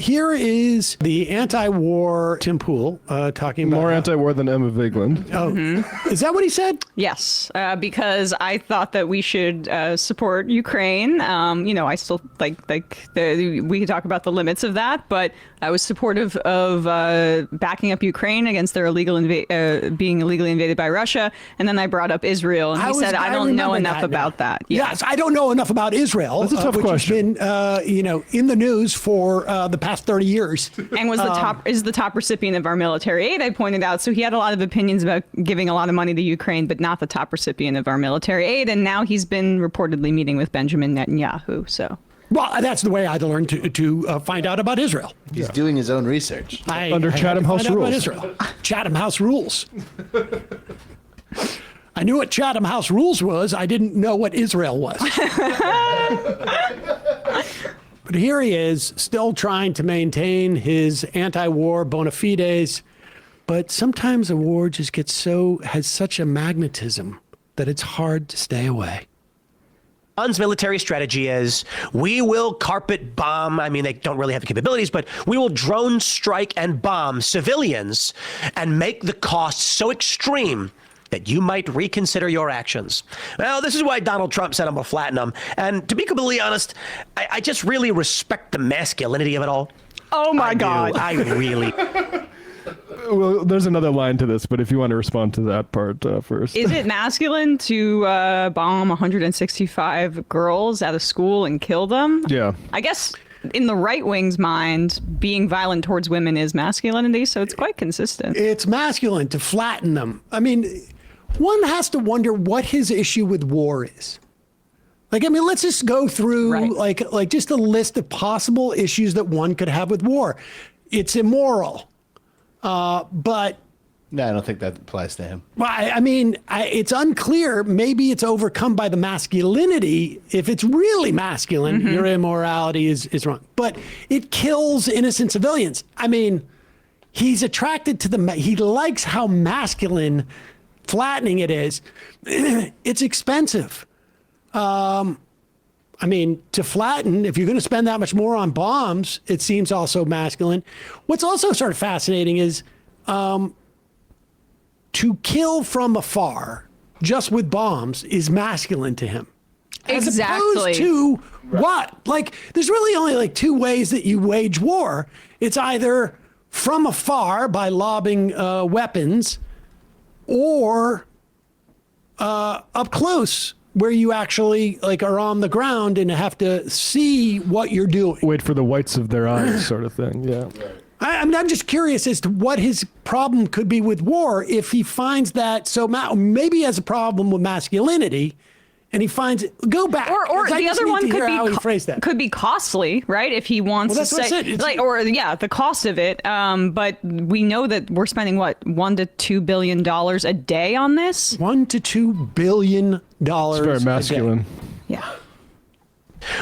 here is the anti-war Tim Pool talking about... More anti-war than Emma Vigeland. Oh, is that what he said? Yes, because I thought that we should support Ukraine. I still we can talk about the limits of that, but I was supportive of backing up Ukraine against their being illegally invaded by Russia. And then I brought up Israel, and he said, I don't know enough about that. Yeah. Yes, I don't know enough about Israel. That's a tough question. Which has been, in the news for the past 30 years. And was the top recipient of our military aid, I pointed out. So he had a lot of opinions about giving a lot of money to Ukraine, but not the top recipient of our military aid. And now he's been reportedly meeting with Benjamin Netanyahu. So. Well, that's the way I learned to find out about Israel. He's doing his own research. Under Chatham House rules. Chatham House rules. I knew what Chatham House rules was. I didn't know what Israel was. But here he is, still trying to maintain his anti-war bona fides. But sometimes a war just has such a magnetism that it's hard to stay away. Iran's military strategy is, we will carpet bomb. I mean, they don't really have the capabilities, but we will drone strike and bomb civilians and make the cost so extreme that you might reconsider your actions. Well, this is why Donald Trump said I'm going to flatten them. And to be completely honest, I just really respect the masculinity of it all. Oh, my God. I really... Well, there's another line to this, but if you want to respond to that part first. Is it masculine to bomb 165 girls at a school and kill them? Yeah. I guess in the right wing's mind, being violent towards women is masculinity, so it's quite consistent. It's masculine to flatten them. I mean, one has to wonder what his issue with war is. Let's just go through like just a list of possible issues that one could have with war. It's immoral. But no, I don't think that applies to him. Well, it's unclear. Maybe it's overcome by the masculinity. If it's really masculine, your immorality is wrong. But it kills innocent civilians. I mean, he's attracted to he likes how masculine flattening it is. It's expensive. To flatten, if you're going to spend that much more on bombs, it seems also masculine. What's also sort of fascinating is to kill from afar, just with bombs, is masculine to him. As opposed to what? There's really only two ways that you wage war. It's either from afar by lobbing weapons, or up close, where you actually are on the ground and have to see what you're doing. Wait for the whites of their eyes sort of thing, yeah. I'm just curious as to what his problem could be with war if he finds that maybe he has a problem with masculinity and he finds go back. Or the other one could be costly, right? If he wants to say the cost of it. But we know that we're spending $1 to $2 billion a day on this. $1 to $2 billion. It's very masculine. Yeah.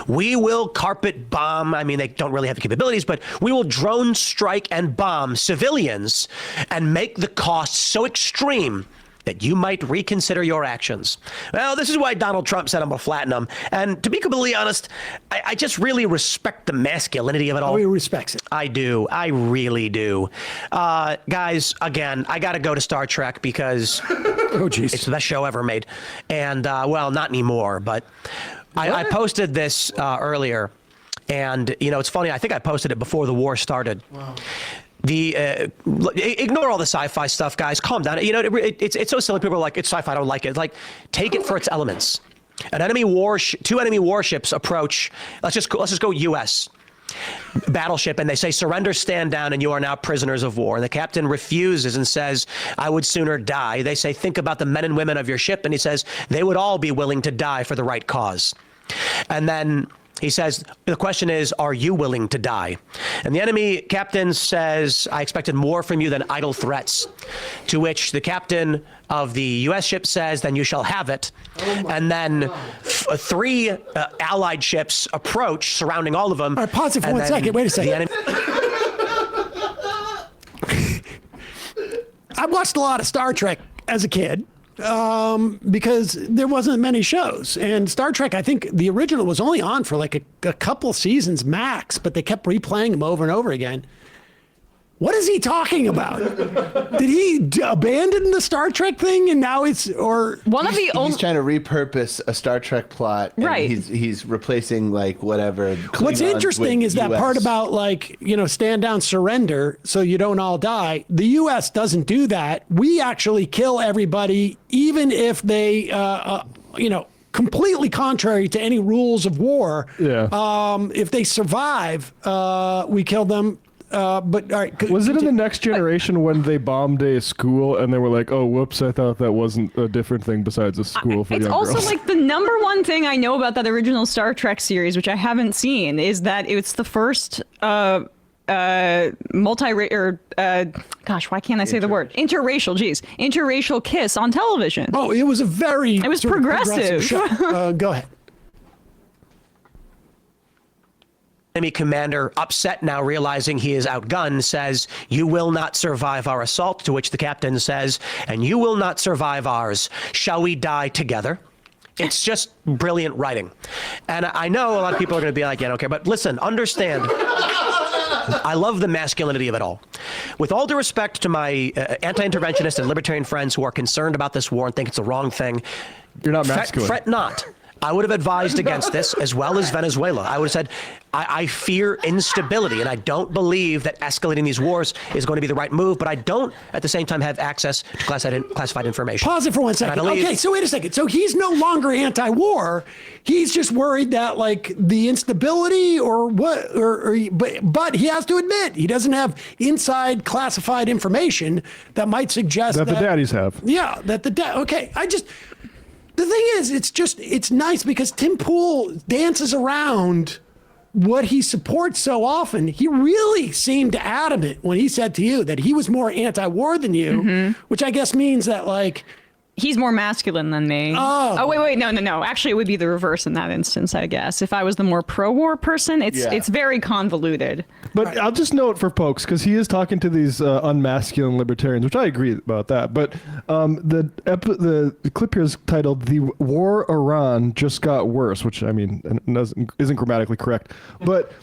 We will carpet bomb. I mean, they don't really have the capabilities, but we will drone strike and bomb civilians and make the cost so extreme that you might reconsider your actions. Well, this is why Donald Trump said I'm going to flatten them. And to be completely honest, I just really respect the masculinity of it all. Oh, he respects it. I do. I really do. Guys, again, I got to go to Star Trek because it's the best show ever made. And, not anymore, but I posted this earlier. And, it's funny. I think I posted it before the war started. Wow. Ignore all the sci-fi stuff, guys. Calm down. It's so silly. People are like, it's sci-fi. I don't like it. It's take it for its elements. Two enemy warships approach. Let's just go U.S. battleship, and they say, surrender, stand down, and you are now prisoners of war. And the captain refuses and says, I would sooner die. They say, think about the men and women of your ship. And he says, they would all be willing to die for the right cause. And then he says, the question is, are you willing to die? And the enemy captain says, I expected more from you than idle threats. To which the captain of the U.S. ship says, then you shall have it. And then three allied ships approach, surrounding all of them. All right, pause it for 1 second. Wait a second. I watched a lot of Star Trek as a kid. because there wasn't many shows. And Star Trek, I think the original was only on for like a couple seasons max, but they kept replaying them over and over again. What is he talking about? Did he abandon the Star Trek thing and now it's or one of the only he's trying to repurpose a Star Trek plot, and right? He's replacing like whatever. What's interesting is that US. part about like stand down, surrender, so you don't all die. The U.S. doesn't do that. We actually kill everybody, even if they, completely contrary to any rules of war. Yeah. If they survive, we kill them. But all right, was it in the Next Generation when they bombed a school and they were like, "Oh, whoops! I thought that wasn't a different thing besides a school for It's young also girls." like the number one thing I know about that original Star Trek series, which I haven't seen, is that it's the first gosh, why can't I say the word? Interracial kiss on television. Oh, it was a very It was sort of progressive. show. Go ahead. Enemy commander, upset now realizing he is outgunned, says, "You will not survive our assault," to which the captain says, "And you will not survive ours. Shall we die together?" It's just brilliant writing. And I know a lot of people are going to be like, yeah, I don't care. But listen, understand, I love the masculinity of it all. With all due respect to my anti-interventionist and libertarian friends who are concerned about this war and think it's the wrong thing, You're not masculine. Fret not. I would have advised against this, as well as Venezuela. I would have said, I fear instability, and I don't believe that escalating these wars is going to be the right move, but I don't, at the same time, have access to classified information. Pause it for 1 second. Okay, so wait a second. So he's no longer anti-war. He's just worried that, like, the instability or what, but he has to admit he doesn't have inside classified information that might suggest that the daddies have. Yeah, that the dad. Okay, the thing is, it's nice because Tim Pool dances around what he supports so often. He really seemed adamant when he said to you that he was more anti-war than you, which I guess means that, like, He's more masculine than me. Oh, wait, no. Actually, it would be the reverse in that instance, I guess. If I was the more pro-war person, it's very convoluted. But I'll just note for folks, because he is talking to these unmasculine libertarians, which I agree about that. But the clip here is titled "The War Iran Just Got Worse," which I mean isn't grammatically correct, but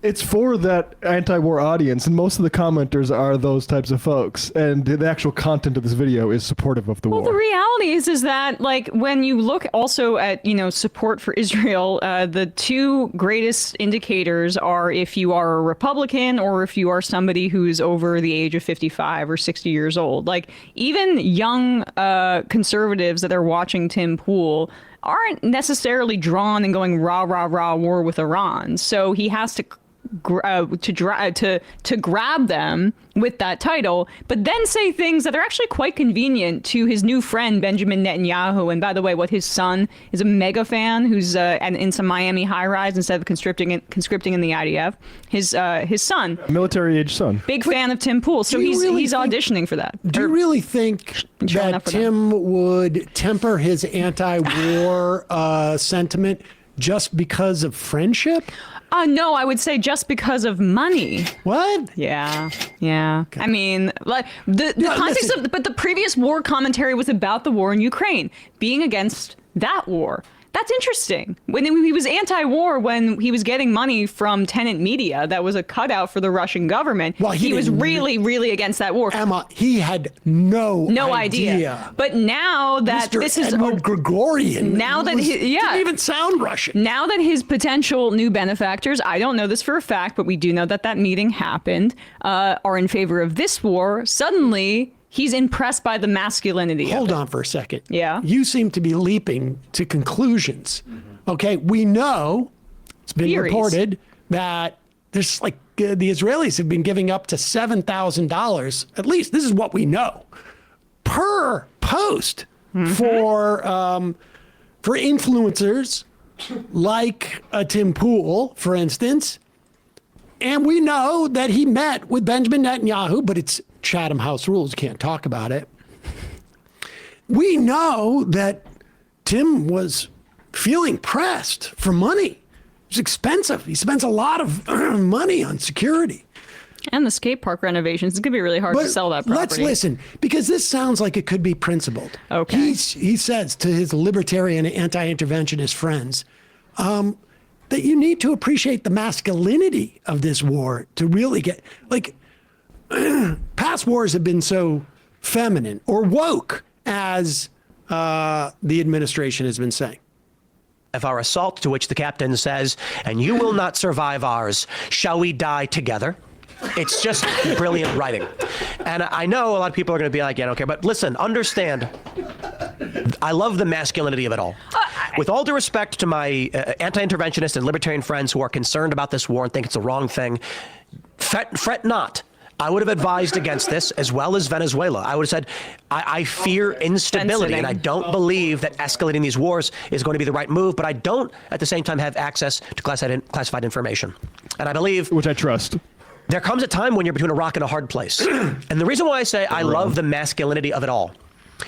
it's for that anti-war audience, and most of the commenters are those types of folks. And the actual content of this video is supportive of the war. Well, the reality is that, like, when you look also at, support for Israel, the two greatest indicators are if you are a Republican or if you are somebody who's over the age of 55 or 60 years old. Like, even young conservatives that are watching Tim Pool aren't necessarily drawn and going rah, rah, rah, war with Iran. So he has to grab them with that title, but then say things that are actually quite convenient to his new friend Benjamin Netanyahu. And by the way, his son is a mega fan who's in some Miami high-rise instead of conscripting in the IDF. His son, military-age son, big fan of Tim Pool, so he's auditioning for that. Do you really think that Tim would temper his anti-war sentiment just because of friendship? No, I would say just because of money. What? Yeah. Okay. I mean, like the context listen. but the previous war commentary was about the war in Ukraine, being against that war. That's interesting. When he was anti-war, when he was getting money from tenant media, that was a cutout for the Russian government. Well, he was really, really against that war. Emma, he had no idea. But now that Mr. this is Edward Gregorian, now that didn't even sound Russian. Now that his potential new benefactors, I don't know this for a fact, but we do know that meeting happened, are in favor of this war. Suddenly, he's impressed by the masculinity. Hold on for a second. Yeah. You seem to be leaping to conclusions. Okay. We know it's been reported that there's the Israelis have been giving up to $7,000. At least this is what we know per post for influencers like Tim Pool, for instance. And we know that he met with Benjamin Netanyahu, but it's Chatham House rules. You can't talk about it. We know that Tim was feeling pressed for money. It's expensive. He spends a lot of money on security. And the skate park renovations. It's going to be really hard to sell that property. Let's listen, because this sounds like it could be principled. Okay. He says to his libertarian anti-interventionist friends that you need to appreciate the masculinity of this war to really get, like, past wars have been so feminine or woke, as the administration has been saying. Of our assault, to which the captain says, and you will not survive ours. Shall we die together? It's just brilliant writing. And I know a lot of people are going to be like, yeah, I don't care. But listen, understand, I love the masculinity of it all. With all due respect to my anti-interventionist and libertarian friends who are concerned about this war and think it's the wrong thing, fret not. I would have advised against this, as well as Venezuela. I would have said, I fear instability, and I don't believe that escalating these wars is going to be the right move, but I don't, at the same time, have access to classified information. And I believe... Which I trust. There comes a time when you're between a rock and a hard place. And the reason why I say I love the masculinity of it all,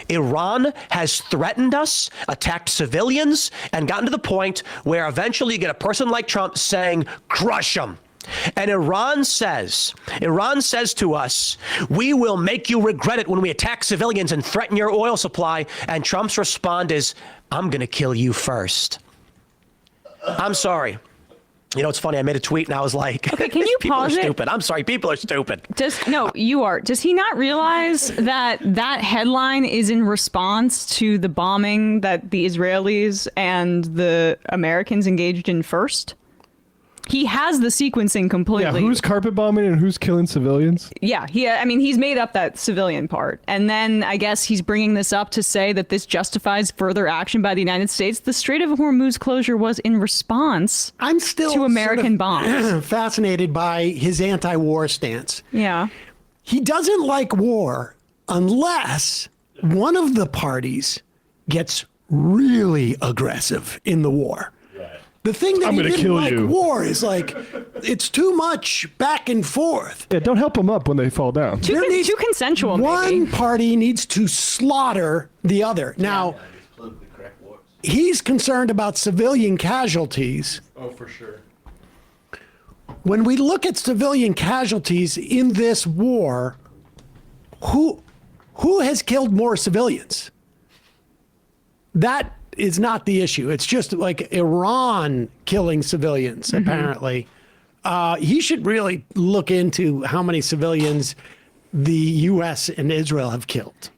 Iran has threatened us, attacked civilians, and gotten to the point where eventually you get a person like Trump saying, crush them. And Iran says to us, we will make you regret it when we attack civilians and threaten your oil supply. And Trump's response is, I'm going to kill you first. I'm sorry. You know, it's funny. I made a tweet and I was like, okay, can you people pause are it? stupid. I'm sorry. People are stupid. No, you are. Does he not realize that that headline is in response to the bombing that the Israelis and the Americans engaged in first? He has the sequencing completely. Yeah, who's carpet bombing and who's killing civilians? Yeah, he's made up that civilian part. And then I guess he's bringing this up to say that this justifies further action by the United States. The Strait of Hormuz closure was in response to American bombs. Fascinated by his anti-war stance. Yeah. He doesn't like war unless one of the parties gets really aggressive in the war. The thing that he didn't like war is like, it's too much back and forth. Yeah, don't help them up when they fall down. Too consensual, One maybe. party needs to slaughter the other. Now, he's concerned about civilian casualties. Oh, for sure. When we look at civilian casualties in this war, who has killed more civilians? That is not the issue. It's just like Iran killing civilians, apparently. He should really look into how many civilians the U.S. and Israel have killed.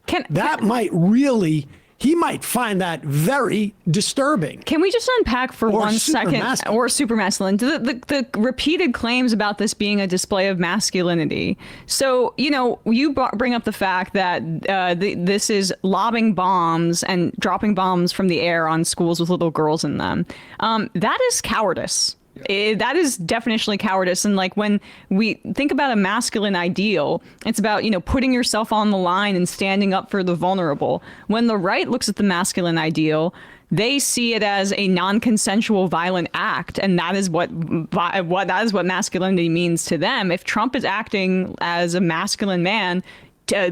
He might find that very disturbing. Can we just unpack for 1 second, or super masculine, the repeated claims about this being a display of masculinity? So, you know, you bring up the fact that this is lobbing bombs and dropping bombs from the air on schools with little girls in them. That is cowardice. That is definitionally cowardice. And like when we think about a masculine ideal, it's about, you know, putting yourself on the line and standing up for the vulnerable. When the right looks at the masculine ideal, they see it as a non-consensual violent act, and that is what masculinity means to them. If Trump is acting as a masculine man,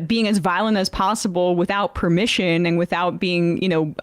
being as violent as possible without permission and without being, you know,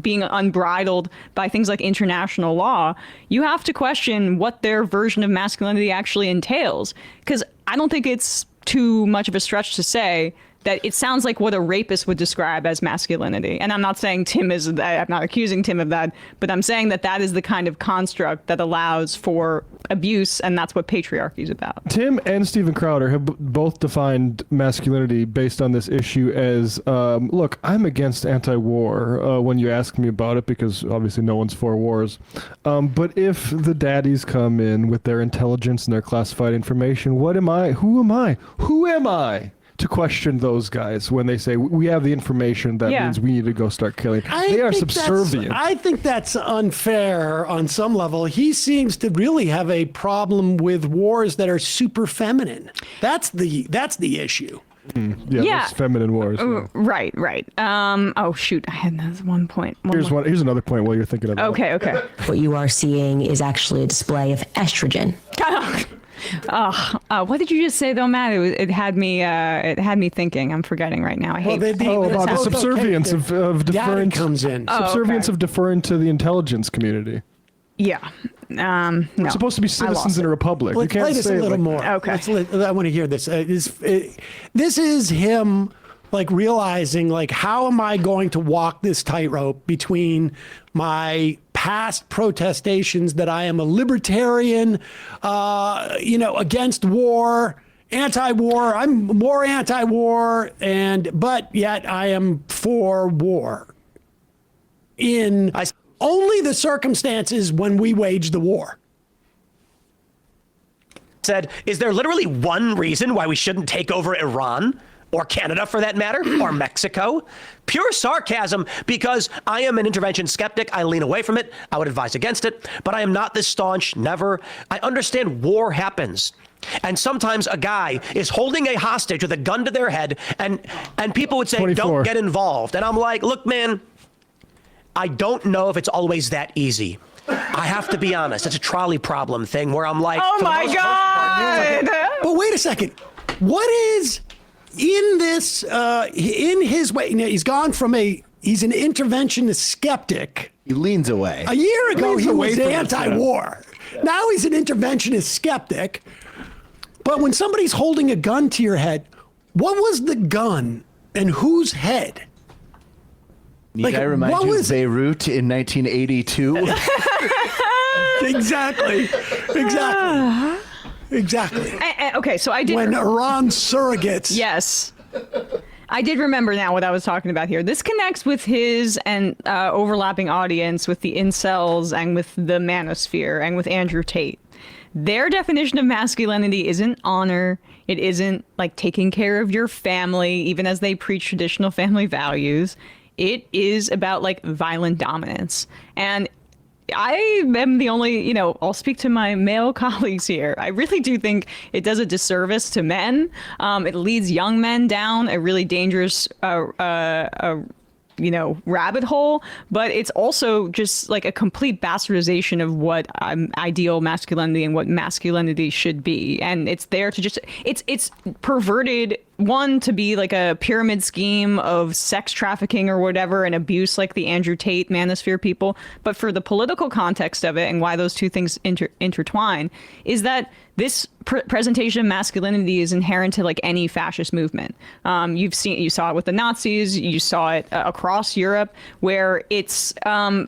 being unbridled by things like international law, you have to question what their version of masculinity actually entails. Because I don't think it's too much of a stretch to say that it sounds like what a rapist would describe as masculinity. And I'm not saying I'm not accusing Tim of that, but I'm saying that that is the kind of construct that allows for abuse, and that's what patriarchy is about. Tim and Steven Crowder have both defined masculinity based on this issue as, look, I'm against anti-war when you ask me about it, because obviously no one's for wars. But if the daddies come in with their intelligence and their classified information, what am I? Who am I? Who am I to question those guys when they say we have the information that means we need to go start killing? They are subservient. I think that's unfair on some level. He seems to really have a problem with wars that are super feminine. That's the issue. Those feminine wars. Right. Oh shoot, I had one point. Here's another point while you're thinking about it. Okay. What you are seeing is actually a display of estrogen. What did you just say though, Matt? It had me thinking. I'm forgetting right now. I hate about the subservience of deferring comes in. Subservience of deferring to the intelligence community. Yeah. No. We're supposed to be citizens in a republic. You Let's can't play this say a little like, more. Okay. I want to hear this. This is him like realizing like, how am I going to walk this tightrope between my past protestations that I am a libertarian, against war, anti-war. I'm more anti-war, but yet I am for war in only the circumstances when we wage the war. Said, is there literally one reason why we shouldn't take over Iran? Or Canada, for that matter, or Mexico? Pure sarcasm, because I am an intervention skeptic. I lean away from it. I would advise against it, but I am not this staunch, never. I understand war happens. And sometimes a guy is holding a hostage with a gun to their head, and people would say, 24. don't get involved. And I'm like, look, man, I don't know if it's always that easy. I have to be honest. It's a trolley problem thing where I'm like, Oh my God! But wait a second. What is in this, in his way? He's gone from he's an interventionist skeptic. He leans away. A year ago, he away was from anti-war. Now he's an interventionist skeptic. But when somebody's holding a gun to your head, what was the gun and whose head? Need I remind you of Beirut in 1982? Exactly. Okay, so I did. When Iran surrogates. Yes. I did remember now what I was talking about here. This connects with his and overlapping audience with the incels and with the manosphere and with Andrew Tate. Their definition of masculinity isn't honor. It isn't like taking care of your family, even as they preach traditional family values. It is about like violent dominance. And I am the only, I'll speak to my male colleagues here. I really do think it does a disservice to men. It leads young men down a really dangerous rabbit hole, but it's also just like a complete bastardization of what ideal masculinity and what masculinity should be. And it's there to just, it's perverted, one, to be like a pyramid scheme of sex trafficking or whatever and abuse like the Andrew Tate manosphere people. But for the political context of it and why those two things intertwine is that this presentation of masculinity is inherent to like any fascist movement. You saw it with the Nazis, you saw it across Europe, where it's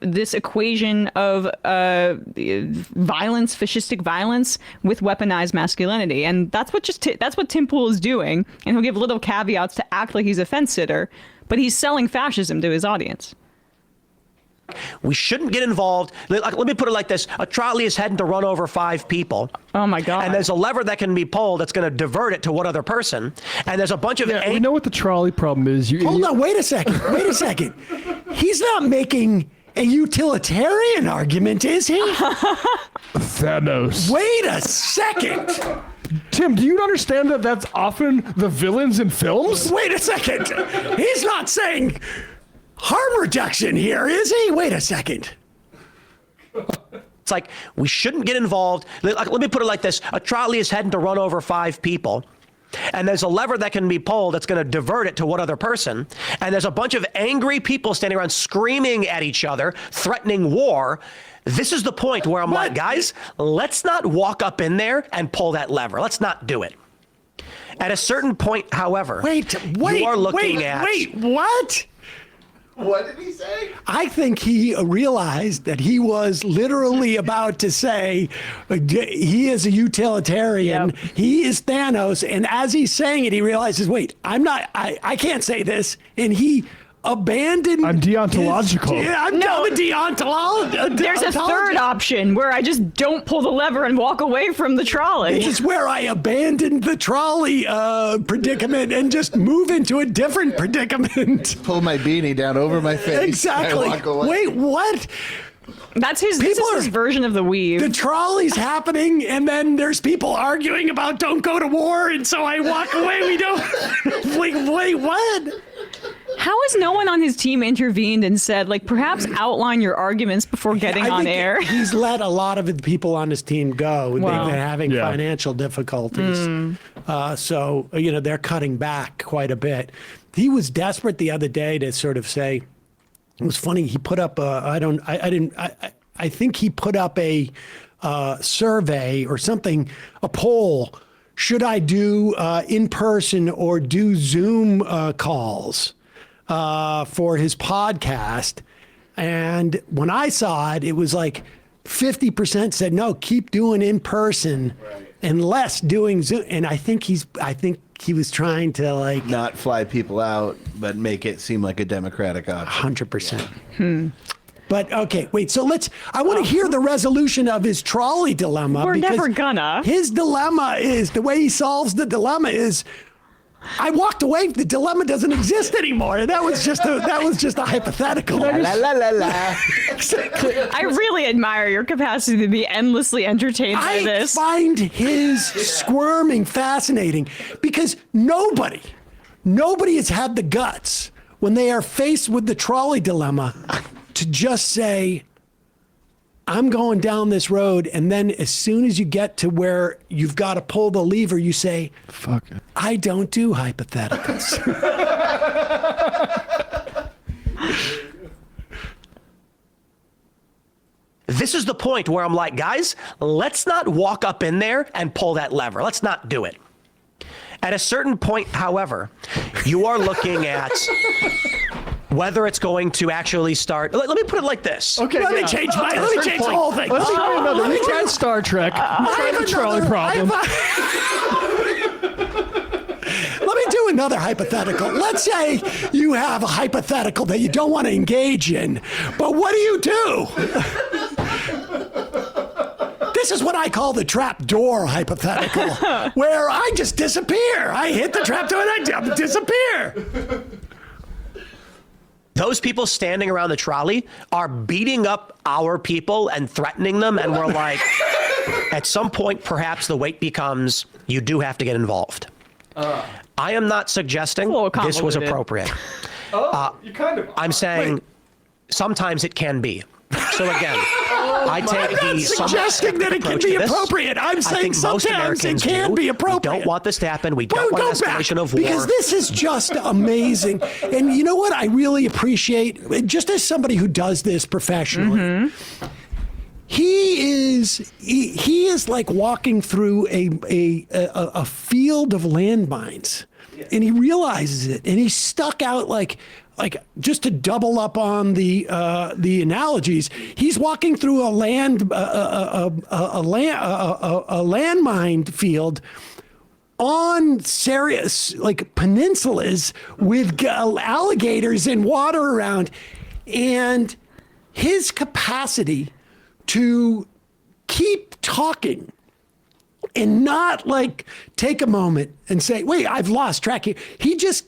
this equation of violence, fascistic violence, with weaponized masculinity, and that's what Tim Pool is doing. And he'll give little caveats to act like he's a fence sitter, but he's selling fascism to his audience. We shouldn't get involved. Let me put it like this. A trolley is heading to run over 5 people. Oh, my God. And there's a lever that can be pulled that's going to divert it to one other person. And there's a bunch of... you know what the trolley problem is? Hold on, wait a second. He's not making a utilitarian argument, is he? Thanos. Wait a second. Tim, do you understand that that's often the villains in films? Wait a second. He's not saying harm reduction here, is he? Wait a second. It's like, we shouldn't get involved. Let me put it like this. A trolley is heading to run over 5 people. And there's a lever that can be pulled that's going to divert it to one other person. And there's a bunch of angry people standing around screaming at each other, threatening war. This is the point where I'm like, guys, let's not walk up in there and pull that lever. Let's not do it. At a certain point, however, you are looking at... Wait, what? What did he say? I think he realized that he was literally about to say he is a utilitarian. Yep. He is Thanos. And as he's saying it, he realizes, wait, I can't say this. And he abandoned. I'm deontological. I'm a deontological. There's a third option where I just don't pull the lever and walk away from the trolley. This is where I abandoned the trolley predicament and just move into a different predicament. Pull my beanie down over my face. Exactly. Wait, what? This is his version of the weave. The trolley's happening, and then there's people arguing about don't go to war, and so I walk away. We don't. Wait, what? How has no one on his team intervened and said, like, perhaps outline your arguments before getting I on think air? He's let a lot of the people on his team go. Wow. They've been having financial difficulties. So, they're cutting back quite a bit. He was desperate the other day to sort of say, it was funny. He put up I think he put up a survey or something, a poll. Should I do in person or do Zoom calls for his podcast? And when I saw it, it was like 50% said no, keep doing in person, and less doing Zoom. And I think he was trying to like not fly people out, but make it seem like a democratic option. 100%. But okay, wait. So I want to hear the resolution of his trolley dilemma. We're never gonna. His dilemma is the way he solves the dilemma is. I walked away. The dilemma doesn't exist anymore. That was just a hypothetical. La la la la. I really admire your capacity to be endlessly entertained by this. I find his squirming fascinating because nobody has had the guts when they are faced with the trolley dilemma to just say, I'm going down this road, and then as soon as you get to where you've got to pull the lever, you say, fuck it. I don't do hypotheticals. This is the point where I'm like, guys, let's not walk up in there and pull that lever. Let's not do it. At a certain point, however, you are looking at whether it's going to actually start. Let me put it like this. Okay, Let me change the whole thing. Let's try another. We tried Star Trek. We tried the trolley problem. Let me do another hypothetical. Let's say you have a hypothetical that you don't want to engage in, but what do? This is what I call the trap door hypothetical, where I just disappear. I hit the trap door and I disappear. Those people standing around the trolley are beating up our people and threatening them. And we're like, at some point, perhaps the weight becomes, you do have to get involved. I am not suggesting this was appropriate. You kind of. I'm saying sometimes it can be. So again, I take I'm the not suggesting that it can be appropriate. I'm saying sometimes it can be appropriate. We don't want this to happen. We don't want an escalation of war. Because this is just amazing. And you know what I really appreciate, just as somebody who does this professionally, he is like walking through a field of landmines, and he realizes it, and he's stuck out like just to double up on the analogies, he's walking through a landmine field on serious like peninsulas with alligators and water around, and his capacity to keep talking and not like take a moment and say, wait, I've lost track here. He just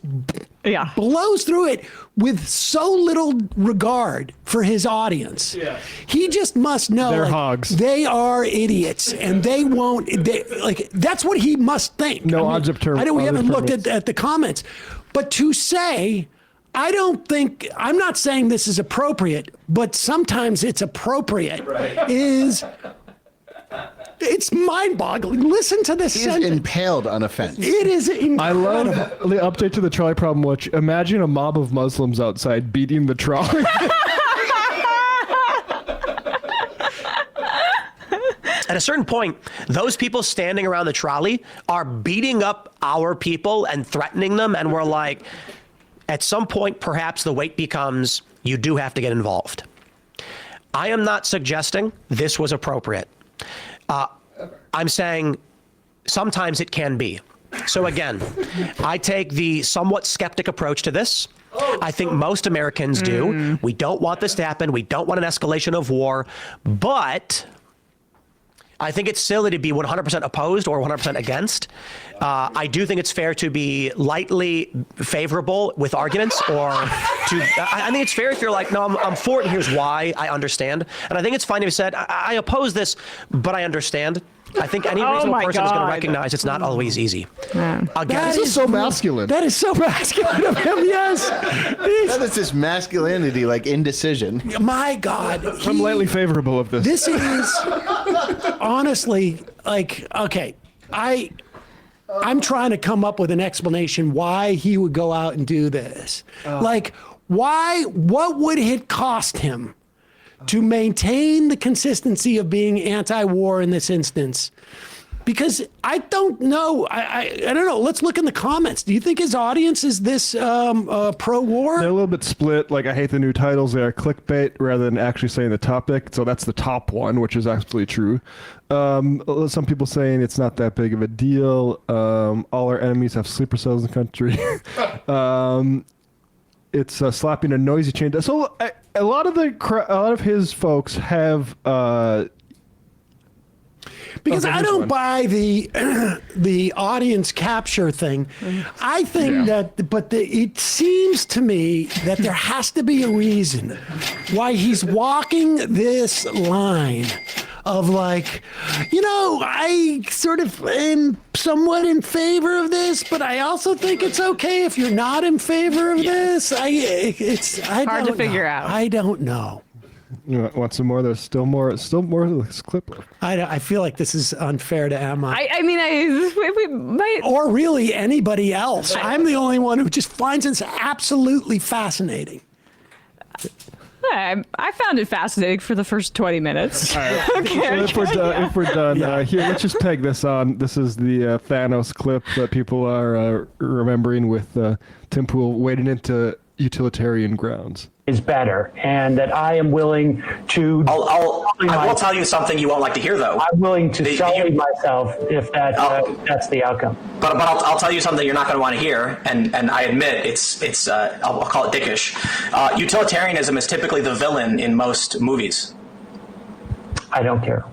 blows through it with so little regard for his audience. Yeah. He just must know they're hogs. They are idiots and they won't, that's what he must think. No odds of term. I know we haven't looked at the comments, but to say, I'm not saying this is appropriate, but sometimes it's appropriate, it's mind-boggling. Listen to this sentence. He's impaled on a fence. It is incredible. I love the update to the trolley problem, which imagine a mob of Muslims outside beating the trolley. At a certain point, those people standing around the trolley are beating up our people and threatening them. And we're like, at some point, perhaps the weight becomes, you do have to get involved. I am not suggesting this was appropriate. I'm saying sometimes it can be. So again, I take the somewhat skeptic approach to this. I think most Americans do. We don't want this to happen. We don't want an escalation of war. But I think it's silly to be 100% opposed or 100% against. I do think it's fair to be lightly favorable with arguments, or I think it's fair if you're like, no, I'm for it, and here's why, I understand. And I think it's fine if you said, I oppose this, but I understand. I think any reasonable person is going to recognize it's not always easy. Again, this is so masculine. That is so masculine of him, yes. That is this masculinity, like indecision. My God. I'm lightly favorable of this. This is honestly like, okay, I'm trying to come up with an explanation why he would go out and do this. Like, what would it cost him to maintain the consistency of being anti-war in this instance. Because I don't know. I don't know. Let's look in the comments. Do you think his audience is this pro-war? They're a little bit split. Like, I hate the new titles. They are clickbait rather than actually saying the topic. So that's the top one, which is absolutely true. Some people saying it's not that big of a deal. All our enemies have sleeper cells in the country. It's slapping a noisy chain. So a lot of his folks have. Because I don't buy the audience capture thing. I think it seems to me that there has to be a reason why he's walking this line of like, I sort of am somewhat in favor of this, but I also think it's okay if you're not in favor of this. It's hard to figure out. I don't know. You want some more? There's still more of this clip. I feel like this is unfair to Emma. We might, or really anybody else. I'm the only one who just finds this absolutely fascinating. I found it fascinating for the first 20 minutes. All right. Okay. So if we're done, here, let's just tag this on. This is the Thanos clip that people are remembering with Tim Pool wading into utilitarian grounds. Is better, and that I am willing to. I will tell you something you won't like to hear, though. I'm willing to sully myself if that's the outcome. But I'll tell you something you're not going to want to hear, and I admit it's I'll call it dickish. Utilitarianism is typically the villain in most movies. I don't care.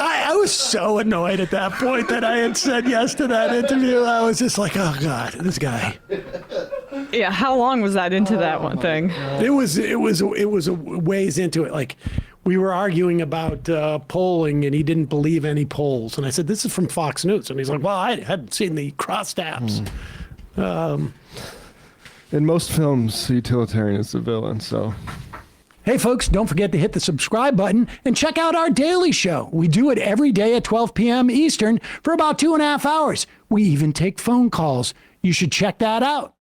I was so annoyed at that point that I had said yes to that interview. I was just like, oh God, this guy. Yeah, how long was that into that one thing? It was a ways into it. Like, we were arguing about polling, and he didn't believe any polls. And I said, this is from Fox News. And he's like, well, I hadn't seen the crosstabs. In most films, the utilitarian is the villain, so... Hey, folks, don't forget to hit the subscribe button and check out our daily show. We do it every day at 12 p.m. Eastern for about 2.5 hours. We even take phone calls. You should check that out.